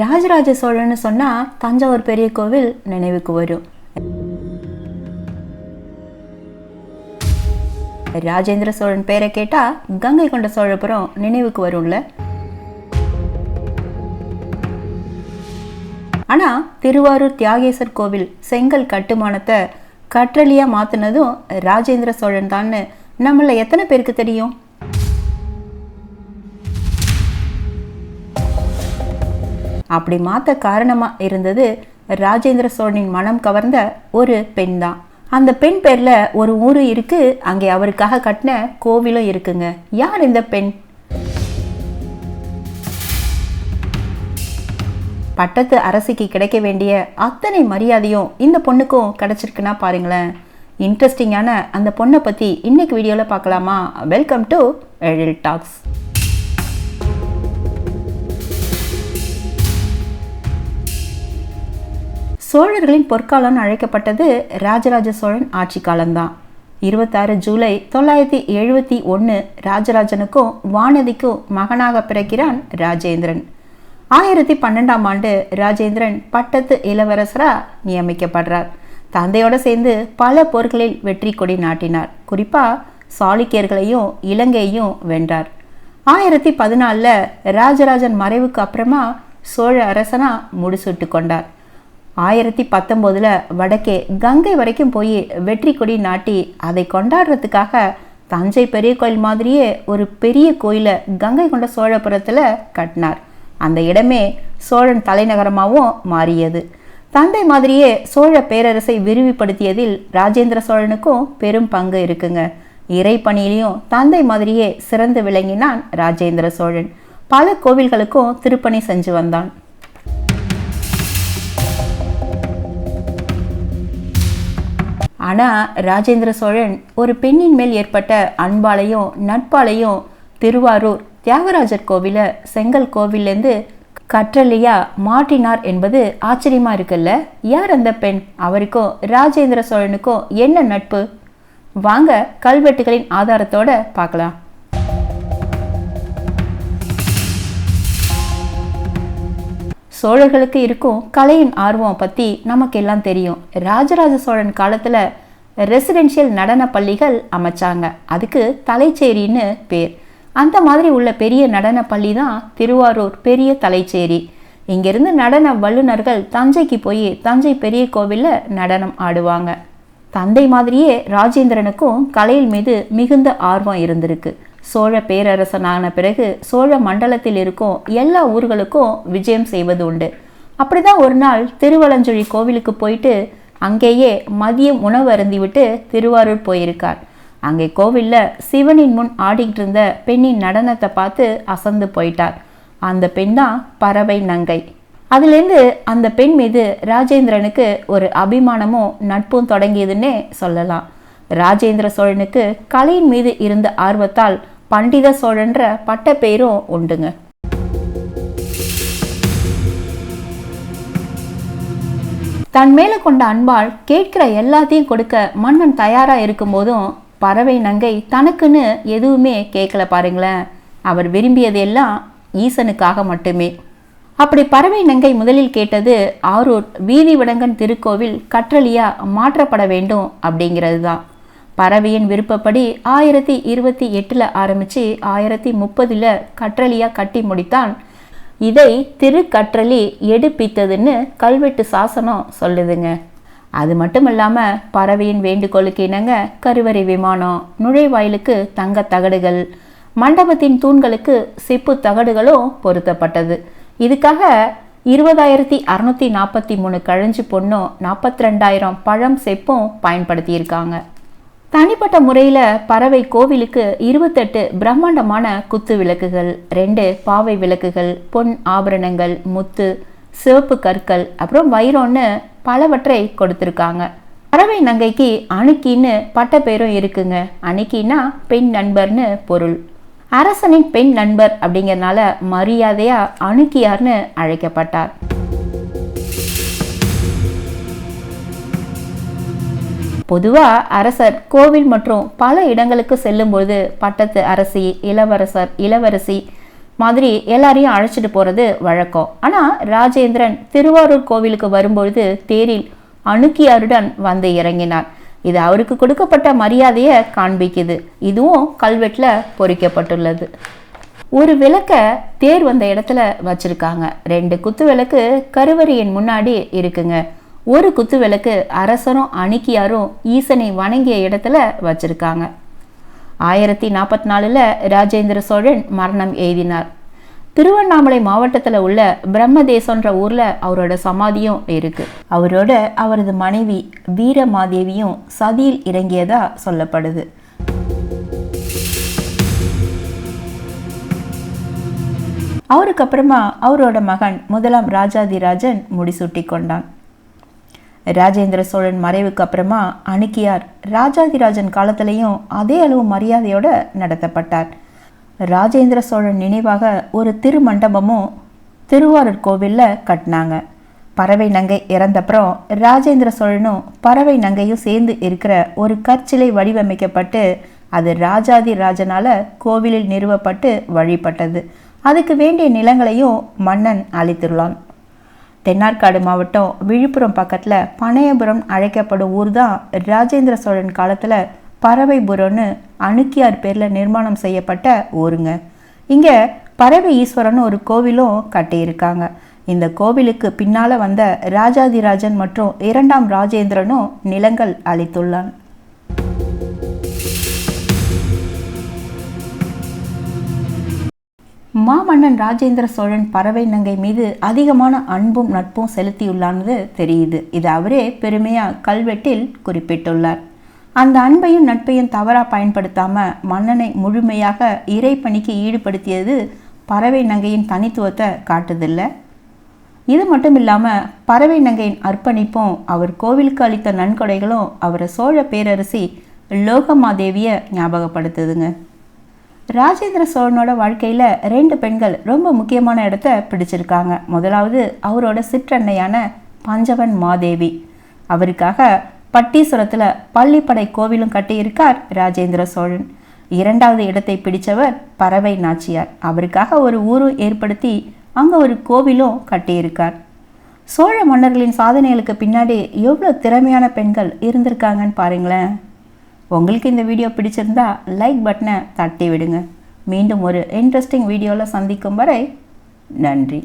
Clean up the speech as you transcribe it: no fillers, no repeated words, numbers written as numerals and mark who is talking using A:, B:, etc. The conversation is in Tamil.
A: ராஜராஜ சோழன்னு சொன்னால் தஞ்சாவூர் பெரிய கோவில் நினைவுக்கு வரும். ராஜேந்திர சோழன் பேரை கேட்டால் கங்கை கொண்ட சோழபுரம் நினைவுக்கு வரும்ல. ஆனால் திருவாரூர் தியாகேசர் கோவில் செங்கல் கட்டுமானத்தை கற்றளியாக மாற்றினதும் ராஜேந்திர சோழன் தான்னு நம்மள எத்தனை பேருக்கு தெரியும்? அப்படி மாற்ற காரணமாக இருந்தது ராஜேந்திர சோழனின் மனம் கவர்ந்த ஒரு பெண் தான். அந்த பெண் பேரில் ஒரு ஊர் இருக்கு, அங்கே அவருக்காக கட்டின கோவிலும் இருக்குங்க. யார் இந்த பெண்? பட்டத்து அரசிக்கு கிடைக்க வேண்டிய அத்தனை மரியாதையும் இந்த பொண்ணுக்கும் கிடைச்சிருக்குன்னா பாருங்களேன். இன்ட்ரெஸ்டிங்கான அந்த பொண்ணை பற்றி இன்னைக்கு வீடியோவில் பார்க்கலாமா? Welcome to Ezhil talks. சோழர்களின் பொற்காலம்னு அழைக்கப்பட்டது ராஜராஜ சோழன் ஆட்சி காலம்தான். 26 ஜூலை 971 ராஜராஜனுக்கும் வானதிக்கும் மகனாக பிறக்கிறான் ராஜேந்திரன். 1012ஆம் ஆண்டு ராஜேந்திரன் பட்டத்து இளவரசராக நியமிக்கப்படுறார். தந்தையோடு சேர்ந்து பல போர்களில் வெற்றி கொடி நாட்டினார். குறிப்பாக சாளுக்கியர்களையும் இலங்கையையும் வென்றார். 1014 ராஜராஜன் மறைவுக்கு அப்புறமா சோழ அரசனா முடிசூட்டு கொண்டார். 1019 வடக்கே கங்கை வரைக்கும் போய் வெற்றி கொடி நாட்டி அதை கொண்டாடுறதுக்காக தஞ்சை பெரிய கோயில் மாதிரியே ஒரு பெரிய கோயிலை கங்கை கொண்ட சோழபுரத்தில் கட்டினார். அந்த இடமே சோழன் தலைநகரமாகவும் மாறியது. தந்தை மாதிரியே சோழ பேரரசை விரிவுபடுத்தியதில் ராஜேந்திர சோழனுக்கும் பெரும் பங்கு இருக்குங்க. இறைப்பணியிலையும் தந்தை மாதிரியே சிறந்து விளங்கினான் ராஜேந்திர சோழன். பல கோவில்களுக்கும் திருப்பணி செஞ்சு வந்தான். ஆனால் ராஜேந்திர சோழன் ஒரு பெண்ணின் மேல் ஏற்பட்ட அன்பாலையும் நட்பாலையும் திருவாரூர் தியாகராஜர் கோவிலை செங்கல் கோவிலேருந்து கற்றளியா மாற்றினார் என்பது ஆச்சரியமா இருக்குல்ல. யார் அந்த பெண்? அவருக்கும் ராஜேந்திர சோழனுக்கும் என்ன நட்பு? வாங்க கல்வெட்டுகளின் ஆதாரத்தோட பார்க்கலாம். சோழர்களுக்கு இருக்கும் கலையின் ஆர்வம் பற்றி நமக்கு எல்லாம் தெரியும். ராஜராஜ சோழன் காலத்தில் ரெசிடென்ஷியல் நடன பள்ளிகள் அமைச்சாங்க. அதுக்கு தலைச்சேரின்னு பேர். அந்த மாதிரி உள்ள பெரிய நடன பள்ளி தான் திருவாரூர் பெரிய தலைச்சேரி. இங்கிருந்து நடன வல்லுநர்கள் தஞ்சைக்கு போய் தஞ்சை பெரிய கோவிலில் நடனம் ஆடுவாங்க. தந்தை மாதிரியே ராஜேந்திரனுக்கும் கலையில் மீது மிகுந்த ஆர்வம் இருந்திருக்கு. சோழ பேரரசனான பிறகு சோழ மண்டலத்தில் இருக்கும் எல்லா ஊர்களுக்கும் விஜயம் செய்வது உண்டு. அப்படிதான் ஒரு நாள் திருவலஞ்சுழி கோவிலுக்கு போயிட்டு அங்கேயே மதியம் உணவு அருந்திவிட்டு திருவாரூர் போயிருக்கார். அங்கே கோவிலில் சிவனின் முன் ஆடிக்கிட்டு இருந்த பெண்ணின் நடனத்தை பார்த்து அசந்து போயிட்டார். அந்த பெண் தான் பறவை நங்கை. அதுலேருந்து அந்த பெண் மீது ராஜேந்திரனுக்கு ஒரு அபிமானமும் நட்பும் தொடங்கியதுன்னே சொல்லலாம். ராஜேந்திர சோழனுக்கு கலையின் மீது இருந்த ஆர்வத்தால் பண்டித சோழன்ற பட்ட பெயரும் உண்டுங்க. தன் மேல கொண்ட அன்பால் கேட்கிற எல்லாத்தையும் கொடுக்க மன்னன் தயாரா இருக்கும் போதும் பறவை நங்கை தனக்குன்னு எதுவுமே கேட்கல பாருங்களேன். அவர் விரும்பியது எல்லாம் ஈசனுக்காக மட்டுமே. அப்படி பறவை நங்கை முதலில் கேட்டது ஆரூர் வீதி விடங்கன் திருக்கோவில் கற்றளியா மாற்றப்பட வேண்டும் அப்படிங்கிறது தான். பறவையின் விருப்பப்படி 1028 ஆரம்பித்து 1030 கற்றளியா கட்டி முடித்தான். இதை திருக்கற்றளி எடுப்பித்ததுன்னு கல்வெட்டு சாசனம் சொல்லுதுங்க. அது மட்டும் இல்லாமல் பறவையின் வேண்டுகோளுக்கு இணங்க கருவறை விமானம், நுழைவாயிலுக்கு தங்க தகடுகள், மண்டபத்தின் தூண்களுக்கு செப்பு தகடுகளும் பொருத்தப்பட்டது. இதுக்காக 20,643 கழஞ்சு பொண்ணும் 42,000 பழம் செப்பும் பயன்படுத்தியிருக்காங்க. தனிப்பட்ட முறையில் பறவை கோவிலுக்கு 28 பிரம்மாண்டமான குத்து விளக்குகள், 2 பாவை விளக்குகள், பொன் ஆபரணங்கள், முத்து, சிவப்பு கற்கள், அப்புறம் வைரம்னு பலவற்றை கொடுத்துருக்காங்க. பறவை நங்கைக்கு அணுக்கின்னு பட்ட பேரும் இருக்குங்க. அணுக்கின்னா பெண் நண்பர்னு பொருள். அரசனின் பெண் நண்பர் அப்படிங்கிறனால மரியாதையா அணுக்கியார்னு அழைக்கப்பட்டார். பொதுவாக அரசர் கோவில் மற்றும் பல இடங்களுக்கு செல்லும்போது பட்டத்து அரசி, இளவரசர், இளவரசி மாதிரி எல்லாரையும் அழைச்சிட்டு போகிறது வழக்கம். ஆனால் ராஜேந்திரன் திருவாரூர் கோவிலுக்கு வரும்பொழுது தேரில் அணுக்கியாருடன் வந்து இறங்கினார். இது அவருக்கு கொடுக்கப்பட்ட மரியாதையை காண்பிக்குது. இதுவும் கல்வெட்டில் பொறிக்கப்பட்டுள்ளது. ஒரு விளக்கை தேர் வந்த இடத்துல வச்சிருக்காங்க. 2 குத்து விளக்கு கருவறையின் முன்னாடி இருக்குங்க. ஒரு குத்து விளக்கு அரசரும் அணுக்கியாரும் ஈசனை வணங்கிய இடத்துல வச்சிருக்காங்க. 1044 ராஜேந்திர சோழன் மரணம் எய்தினார். திருவண்ணாமலை மாவட்டத்தில் உள்ள பிரம்மதேசன்ற ஊரில் அவரோட சமாதியும் இருக்கு. அவரோட அவரது மனைவி வீரமாதேவியும் சதியில் இறங்கியதா சொல்லப்படுது. அவருக்கு அப்புறமா அவரோட மகன் 1ஆம் ராஜாதிராஜன் முடிசூட்டி கொண்டான். ராஜேந்திர சோழன் மறைவுக்கு அப்புறமா அணுக்கியார் ராஜாதிராஜன் காலத்திலையும் அதே அளவு மரியாதையோட நடத்தப்பட்டார். ராஜேந்திர சோழன் நினைவாக ஒரு திருமண்டபமும் திருவாரூர் கோவிலில் கட்டினாங்க. பறவை நங்கை இறந்தப்புறம் ராஜேந்திர சோழனும் பறவை நங்கையும் சேர்ந்து இருக்கிற ஒரு கற்சிலை வடிவமைக்கப்பட்டு அது ராஜாதிராஜனால கோவிலில் நிறுவப்பட்டு வழிபட்டது. அதுக்கு வேண்டிய நிலங்களையும் மன்னன் அளித்துள்ளான். தென்னார்காடு மாவட்டம் விழுப்புரம் பக்கத்தில் பனையபுரம் அழைக்கப்படும் ஊர் தான் ராஜேந்திர சோழன் காலத்தில் பறவைபுரம்னு அணுக்கியார் பேரில் நிர்மாணம் செய்யப்பட்ட ஊருங்க. இங்கே பறவை ஈஸ்வரன் ஒரு கோவிலும் கட்டியிருக்காங்க. இந்த கோவிலுக்கு பின்னால் வந்த ராஜாதிராஜன் மற்றும் 2ஆம் ராஜேந்திரனும் நிலங்கள் அளித்துள்ளான். மாமன்னன் ராஜேந்திர சோழன் பறவை நங்கை மீது அதிகமான அன்பும் நட்பும் செலுத்தியுள்ளான்னு தெரியுது. இது அவரே பெருமையாக கல்வெட்டில் குறிப்பிட்டுள்ளார். அந்த அன்பையும் நட்பையும் தவறாக பயன்படுத்தாமல் மன்னனை முழுமையாக இறைப்பணிக்கு ஈடுபடுத்தியது பறவை நங்கையின் தனித்துவத்தை காட்டுதில்லை. இது மட்டும் இல்லாமல் பறவை நங்கையின் அர்ப்பணிப்பும் அவர் கோவிலுக்கு அளித்த நன்கொடைகளும் அவரை சோழ பேரரசி லோகமாதேவியை ஞாபகப்படுத்துதுங்க. ராஜேந்திர சோழனோட வாழ்க்கையில் 2 பெண்கள் ரொம்ப முக்கியமான இடத்த பிடிச்சிருக்காங்க. முதலாவது அவரோட சிற்றன்னையான பஞ்சவன் மாதேவி. அவருக்காக பட்டீஸ்வரத்தில் பள்ளிப்படை கோவிலும் கட்டியிருக்கார் ராஜேந்திர சோழன். 2வது இடத்தை பிடிச்சவர் பறவை நாச்சியார். அவருக்காக ஒரு ஊரும் ஏற்படுத்தி அங்கே ஒரு கோவிலும் கட்டியிருக்கார். சோழ மன்னர்களின் சாதனைகளுக்கு பின்னாடி எவ்வளோ திறமையான பெண்கள் இருந்திருக்காங்கன்னு பாருங்களேன். உங்களுக்கு இந்த வீடியோ பிடிச்சிருந்தா லைக் பட்டனை தட்டி விடுங்க. மீண்டும் ஒரு இன்ட்ரெஸ்டிங் வீடியோவில் சந்திக்கும் வரை நன்றி.